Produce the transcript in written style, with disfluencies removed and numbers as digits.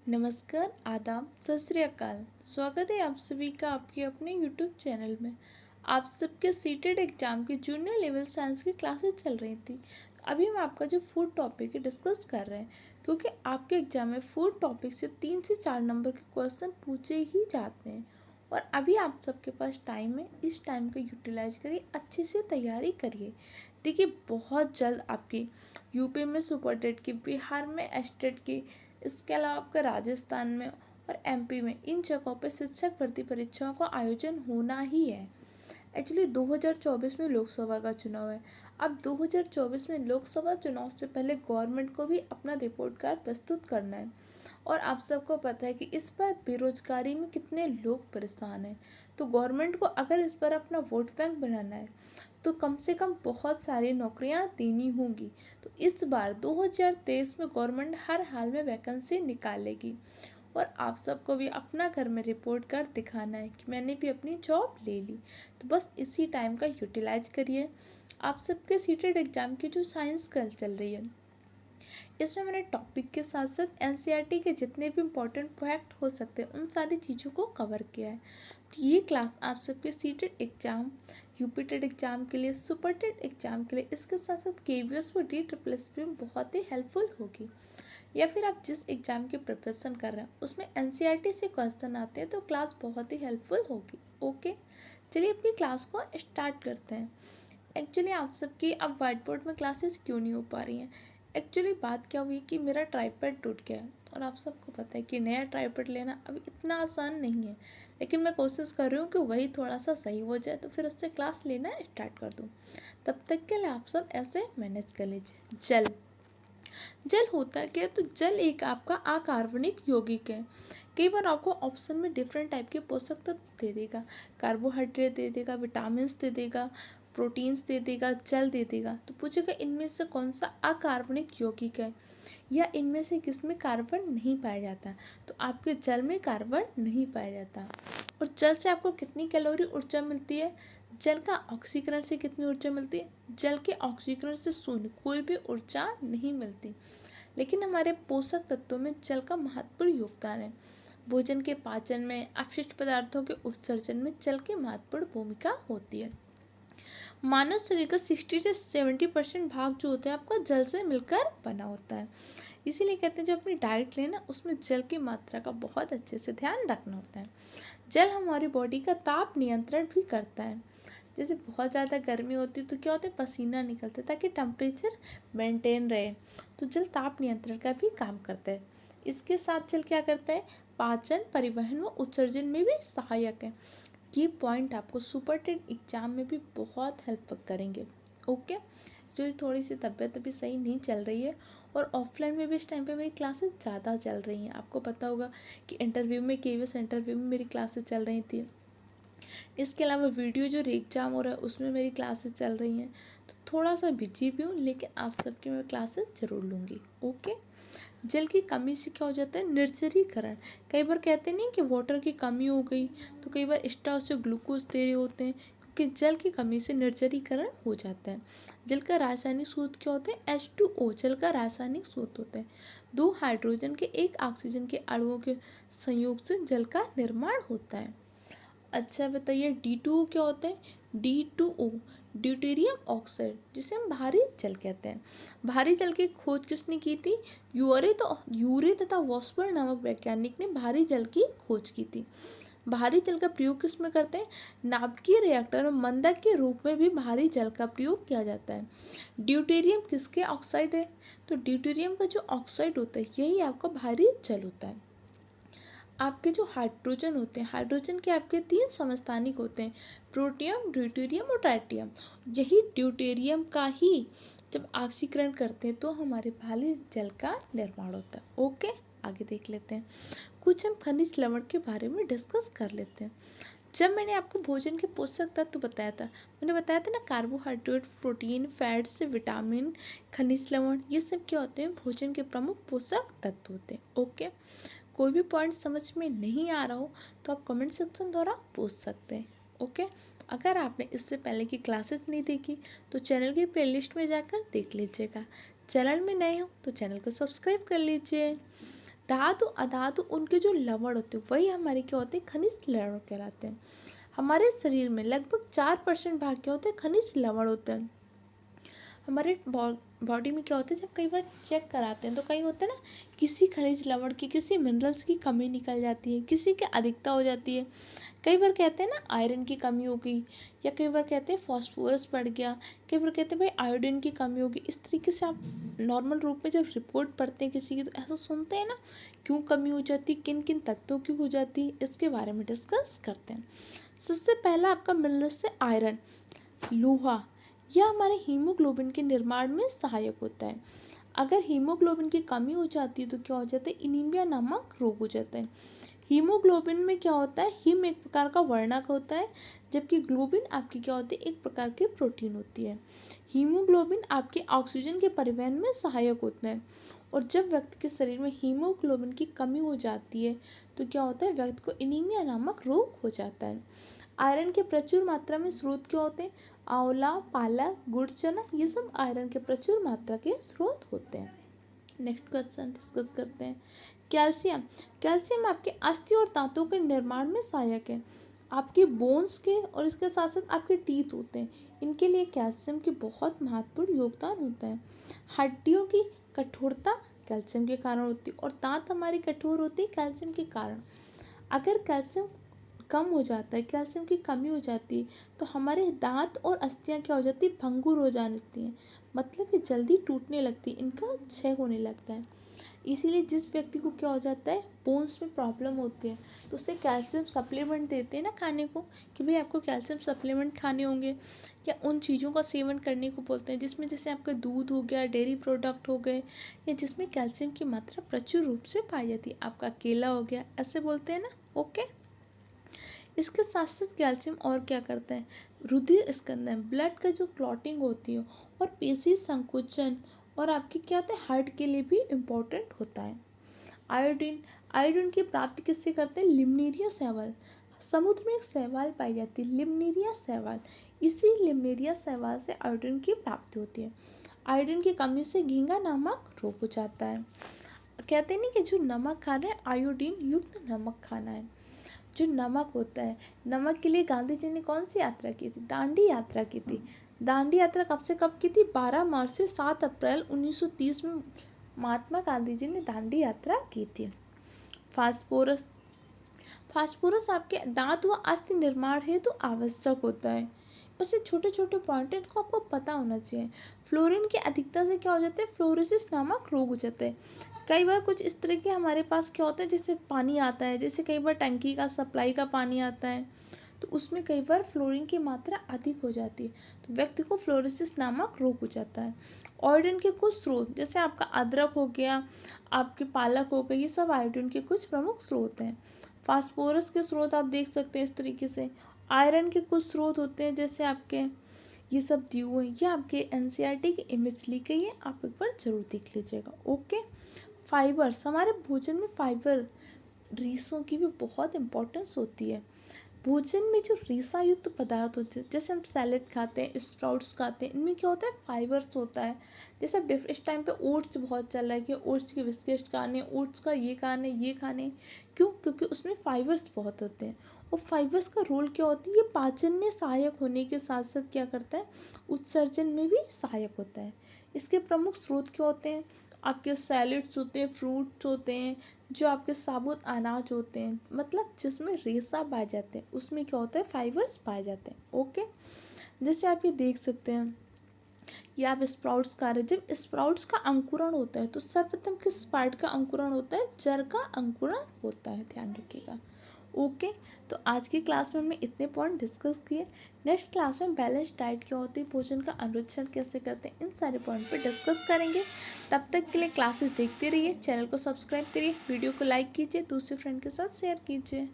नमस्कार, आदाब, सत श्री अकाल। स्वागत है आप सभी का आपके अपने यूट्यूब चैनल में। आप सबके सीटेड एग्जाम की जूनियर लेवल साइंस की क्लासेस चल रही थी। अभी हम आपका जो फूड टॉपिक है डिस्कस कर रहे हैं, क्योंकि आपके एग्जाम में फूड टॉपिक से 3 से 4 नंबर के क्वेश्चन पूछे ही जाते हैं। और अभी आप सबके पास टाइम है, इस टाइम को यूटिलाइज करिए, अच्छे से तैयारी करिए। देखिए, बहुत जल्द आपकी यूपी में सुपर टेट की, बिहार में एस्टेट की, इसके अलावा आपका राजस्थान में और एमपी में इन जगहों पर शिक्षक भर्ती परीक्षाओं का आयोजन होना ही है। एक्चुअली 2024 में लोकसभा का चुनाव है। अब 2024 में लोकसभा चुनाव से पहले गवर्नमेंट को भी अपना रिपोर्ट कार्ड प्रस्तुत करना है। और आप सबको पता है कि इस बार बेरोजगारी में कितने लोग परेशान हैं। तो गवर्नमेंट को अगर इस बार अपना वोट बैंक बनाना है तो कम से कम बहुत सारी नौकरियां देनी होंगी। तो इस बार 2023 में गवर्नमेंट हर हाल में वैकेंसी निकालेगी और आप सबको भी अपना घर में रिपोर्ट कर दिखाना है कि मैंने भी अपनी जॉब ले ली। तो बस इसी टाइम का यूटिलाइज करिए। आप सबके सीटेड एग्जाम की जो साइंस कल चल रही है, इसमें मैंने टॉपिक के साथ साथ एनसीईआरटी के जितने भी इम्पोर्टेंट फैक्ट हो सकते हैं उन सारी चीज़ों को कवर किया है। तो ये क्लास आप सबके CTET exam, UP TET exam के लिए, सुपर टेट एग्जाम के लिए, इसके साथ साथ केवीएस और DSSS में बहुत ही हेल्पफुल होगी। या फिर आप जिस एग्ज़ाम की प्रिपरेशन कर रहे हैं उसमें एनसीईआरटी से क्वेश्चन आते हैं तो क्लास बहुत ही हेल्पफुल होगी। ओके, चलिए अपनी क्लास को स्टार्ट करते हैं। एक्चुअली आप सबकी अब व्हाइट बोर्ड में क्लासेस क्यों नहीं हो पा रही हैं? एक्चुअली बात क्या हुई कि मेरा ट्राइपैड टूट गया है और आप सबको पता है कि नया ट्राइपैड लेना अभी इतना आसान नहीं है। लेकिन मैं कोशिश कर रही हूँ कि वही थोड़ा सा सही हो जाए तो फिर उससे क्लास लेना स्टार्ट कर दूँ। तब तक के लिए आप सब ऐसे मैनेज कर लीजिए। जल होता क्या है? तो जल एक आपका अकार्बनिक यौगिक है। कई बार आपको ऑप्शन में डिफरेंट टाइप के पोषक तत्व दे देगा, कार्बोहाइड्रेट दे देगा, विटामिन दे देगा, प्रोटीन्स दे देगा, जल दे देगा। तो पूछेगा इनमें से कौन सा अकार्बनिक यौगिक है या इनमें से किसमें कार्बन नहीं पाया जाता। तो आपके जल में कार्बन नहीं पाया जाता। और जल से आपको कितनी कैलोरी ऊर्जा मिलती है? जल का ऑक्सीकरण से कितनी ऊर्जा मिलती है? जल के ऑक्सीकरण से शून्य, कोई भी ऊर्जा नहीं मिलती। लेकिन हमारे पोषक तत्वों में जल का महत्वपूर्ण योगदान है। भोजन के पाचन में, अपशिष्ट पदार्थों के उत्सर्जन में जल की महत्वपूर्ण भूमिका होती है। मानव शरीर का 60 से 70% भाग जो होता है आपका जल से मिलकर बना होता है। इसीलिए कहते हैं जो अपनी डाइट लेना उसमें जल की मात्रा का बहुत अच्छे से ध्यान रखना होता है। जल हमारी बॉडी का ताप नियंत्रण भी करता है। जैसे बहुत ज़्यादा गर्मी होती है तो क्या होता है, पसीना निकलता है ताकि टेम्परेचर मेंटेन रहे। तो जल ताप नियंत्रण का भी काम करता है। इसके साथ जल क्या करता है, पाचन, परिवहन व उत्सर्जन में भी सहायक है। ये पॉइंट आपको सुपर टेट एग्जाम में भी बहुत हेल्प करेंगे। ओके, जो थोड़ी सी तबीयत अभी सही नहीं चल रही है और ऑफलाइन में भी इस टाइम पे मेरी क्लासेस ज़्यादा चल रही हैं। आपको पता होगा कि इंटरव्यू में, केवीएस इंटरव्यू में मेरी क्लासेस चल रही थी। इसके अलावा वीडियो जो एग्जाम हो रहा है उसमें मेरी क्लासेस चल रही हैं। तो थोड़ा सा बिजी भी हूँ, लेकिन आप सबकी मैं क्लासेस ज़रूर लूँगी। ओके, जल की कमी से क्या हो जाता है, निर्जलीकरण। कई बार कहते नहीं कि वाटर की कमी हो गई, तो कई बार एक्स्ट्रा उसे ग्लूकोज दे रहे होते हैं क्योंकि जल की कमी से निर्जलीकरण हो जाता है। जल का रासायनिक सूत्र क्या होता है, H2O जल का रासायनिक सूत्र होता है। 2 हाइड्रोजन के 1 ऑक्सीजन के अणुओं के संयोग से जल का निर्माण होता है। अच्छा बताइए, D2O क्या होता है? D2O ड्यूटेरियम ऑक्साइड, जिसे हम भारी जल कहते हैं। भारी जल की खोज किसने की थी? यूरे तथा वॉस्पर नामक वैज्ञानिक ने भारी जल की खोज की थी। भारी जल का प्रयोग किस में करते हैं? नाभिकीय रिएक्टर में मंदक के रूप में भी भारी जल का प्रयोग किया जाता है। ड्यूटेरियम किसके ऑक्साइड है? तो ड्यूटेरियम का जो ऑक्साइड होता है यही आपका भारी जल होता है। आपके जो हाइड्रोजन होते हैं, हाइड्रोजन के आपके 3 समस्थानिक होते हैं, प्रोटियम, ड्यूटेरियम और ट्राइटियम। यही ड्यूटेरियम का ही जब ऑक्सीकरण करते हैं तो हमारे भारी जल का निर्माण होता है। ओके, आगे देख लेते हैं। कुछ हम खनिज लवण के बारे में डिस्कस कर लेते हैं। जब मैंने आपको भोजन के पोषक तत्व बताया था, मैंने बताया था ना, कार्बोहाइड्रेट, प्रोटीन, फैट्स, विटामिन, खनिज लवण, ये सब क्या होते हैं, भोजन के प्रमुख पोषक तत्व होते हैं। ओके, कोई भी पॉइंट समझ में नहीं आ रहा हो तो आप कमेंट सेक्शन द्वारा पूछ सकते हैं। ओके, अगर आपने इससे पहले की क्लासेस नहीं देखी तो चैनल की प्लेलिस्ट में जाकर देख लीजिएगा। चैनल में नए हो तो चैनल को सब्सक्राइब कर लीजिए। धातु अधातु उनके जो लवण होते हैं वही हमारे क्या होते हैं, खनिज लवण कहलाते हैं। हमारे शरीर में लगभग 4% भाग क्या होते हैं, खनिज लवण होते हैं। हमारे बॉडी में क्या होता है, जब कई बार चेक कराते हैं तो कई होता है ना, किसी खनिज लवण की, किसी मिनरल्स की कमी निकल जाती है, किसी की अधिकता हो जाती है। कई बार कहते हैं ना आयरन की कमी हो गई, या कई बार कहते हैं फॉस्फोरस बढ़ गया, कई बार कहते हैं भाई आयोडीन की कमी होगी। इस तरीके से आप नॉर्मल रूप में जब रिपोर्ट पढ़ते हैं किसी की तो ऐसा सुनते हैं ना, क्यों कमी हो जाती है, किन किन तत्वों की हो जाती है, इसके बारे में डिस्कस करते हैं। सबसे पहला आपका मिनरल से आयरन, लोहा, यह हमारे हीमोग्लोबिन के निर्माण में सहायक होता है। अगर हीमोग्लोबिन की कमी हो जाती है तो क्या हो जाता है, एनीमिया नामक रोग हो जाता है। हीमोग्लोबिन में क्या होता है, हीम एक प्रकार का वर्णक होता है, जबकि ग्लोबिन आपकी क्या होती है, एक प्रकार की प्रोटीन होती है। हीमोग्लोबिन आपके ऑक्सीजन के परिवहन में सहायक होता है, और जब व्यक्ति के शरीर में हीमोग्लोबिन की कमी हो जाती है तो क्या होता है, व्यक्ति को एनीमिया नामक रोग हो जाता है। आयरन के प्रचुर मात्रा में स्रोत क्या होते हैं, आंवला, पालक, गुड़, चना, ये सब आयरन के प्रचुर मात्रा के स्रोत होते हैं। नेक्स्ट क्वेश्चन डिस्कस करते हैं। कैल्शियम, कैल्शियम आपके अस्थि और दांतों के निर्माण में सहायक है। आपके बोन्स के और इसके साथ साथ आपके टीथ होते हैं, इनके लिए कैल्शियम की बहुत महत्वपूर्ण योगदान होता है। हड्डियों की कठोरता कैल्शियम के कारण होती है, और दांत हमारी कठोर होती है कैल्शियम के कारण। अगर कैल्शियम कम हो जाता है, कैल्शियम की कमी हो जाती है तो हमारे दांत और अस्थियां क्या हो जाती है, भंगुर हो जाती हैं, मतलब ये जल्दी टूटने लगती है, इनका क्षय होने लगता है। इसीलिए जिस व्यक्ति को क्या हो जाता है, बोन्स में प्रॉब्लम होती है, तो उसे कैल्शियम सप्लीमेंट देते हैं ना खाने को, कि भाई आपको कैल्शियम सप्लीमेंट खाने होंगे, या उन चीज़ों का सेवन करने को बोलते हैं जिसमें जैसे आपका दूध हो गया, डेयरी प्रोडक्ट हो गए, या जिसमें कैल्शियम की मात्रा प्रचुर रूप से पाई जाती है, आपका केला हो गया, ऐसे बोलते हैं ना। ओके, इसके साथ साथ कैल्शियम और क्या करता है, रुधिर स्कंदन, ब्लड का जो क्लॉटिंग होती है, और पेशी संकुचन, और आपकी क्या होता है, हार्ट के लिए भी इम्पोर्टेंट होता है। आयोडीन, आयोडीन की प्राप्ति किससे करते हैं, लिमनेरिया शैवाल, समुद्र में एक शैवाल पाई जाती है लिमनेरिया शैवाल, इसी लिमनेरिया शैवाल से आयोडीन की प्राप्ति होती है। आयोडीन की कमी से झींगा नामक रोग हो जाता है। कहते नहीं कि जो नमक खा रहे हैं आयोडीन युक्त नमक खाना है। जो नमक होता है, नमक के लिए गांधी जी ने कौन सी यात्रा की थी, दांडी यात्रा की थी। दांडी यात्रा कब से कब की थी, 12 मार्च से 7 अप्रैल 1930 में महात्मा गांधी जी ने दांडी यात्रा की थी। फास्फोरस, फास्फोरस आपके दांत व अस्थि निर्माण हेतु आवश्यक होता है। बस ये छोटे छोटे पॉइंट हैं, इनको आपको पता होना चाहिए। फ्लोरीन की अधिकता से क्या हो जाता है, फ्लोरोसिस नामक रोग हो जाता है। कई बार कुछ इस तरह के हमारे पास क्या होता है, जैसे पानी आता है, जैसे कई बार टंकी का सप्लाई का पानी आता है, तो उसमें कई बार फ्लोरीन की मात्रा अधिक हो जाती है, तो व्यक्ति को फ्लोरोसिस नामक रोग हो जाता है। आयोडीन के कुछ स्रोत जैसे आपका अदरक हो गया, आपके पालक हो गई, ये सब आयोडीन के कुछ प्रमुख स्रोत हैं। फास्फोरस के स्रोत आप देख सकते हैं इस तरीके से। आयरन के कुछ स्रोत होते हैं जैसे आपके ये सब दिए हुए हैं, ये आपके एनसीईआरटी की इमेज ली गई है, आप एक बार जरूर देख लीजिएगा। ओके, फाइबर्स, हमारे भोजन में फाइबर, रेशों की भी बहुत इंपॉर्टेंस होती है। भोजन में जो रेशा युक्त पदार्थ होते हैं, जैसे हम सैलेड खाते हैं, स्प्राउट्स खाते हैं, इनमें क्या होता है, फाइबर्स होता है। जैसे अब इस टाइम पे ओट्स बहुत चल रहा है कि ओट्स के बिस्किट्स खाने, ओट्स का ये खाने, ये खाने, क्यों, क्योंकि उसमें फाइबर्स बहुत होते हैं। और फाइबर्स का रोल क्या होती है, ये पाचन में सहायक होने के साथ साथ क्या करता है, उत्सर्जन में भी सहायक होता है। इसके प्रमुख स्रोत क्या होते हैं, आपके सैलेड्स होते हैं, फ्रूट्स होते हैं, जो आपके साबुत अनाज होते हैं, मतलब जिसमें रेशा पाए जाते हैं, उसमें क्या होता है, फाइबर्स पाए जाते हैं। ओके, जैसे आप ये देख सकते हैं, ये आप स्प्राउट्स खा रहे हैं, जब स्प्राउट्स का अंकुरण होता है तो सर्वप्रथम किस पार्ट का अंकुरण होता है, जड़ का अंकुरण होता है, ध्यान रखिएगा। ओके, तो आज की क्लास में हमने इतने पॉइंट डिस्कस किए। नेक्स्ट क्लास में बैलेंस डाइट क्या होती है, भोजन का अनुच्छेद कैसे करते हैं, इन सारे पॉइंट पे डिस्कस करेंगे। तब तक के लिए क्लासेस देखते रहिए, चैनल को सब्सक्राइब करिए, वीडियो को लाइक कीजिए, दूसरे फ्रेंड के साथ शेयर कीजिए।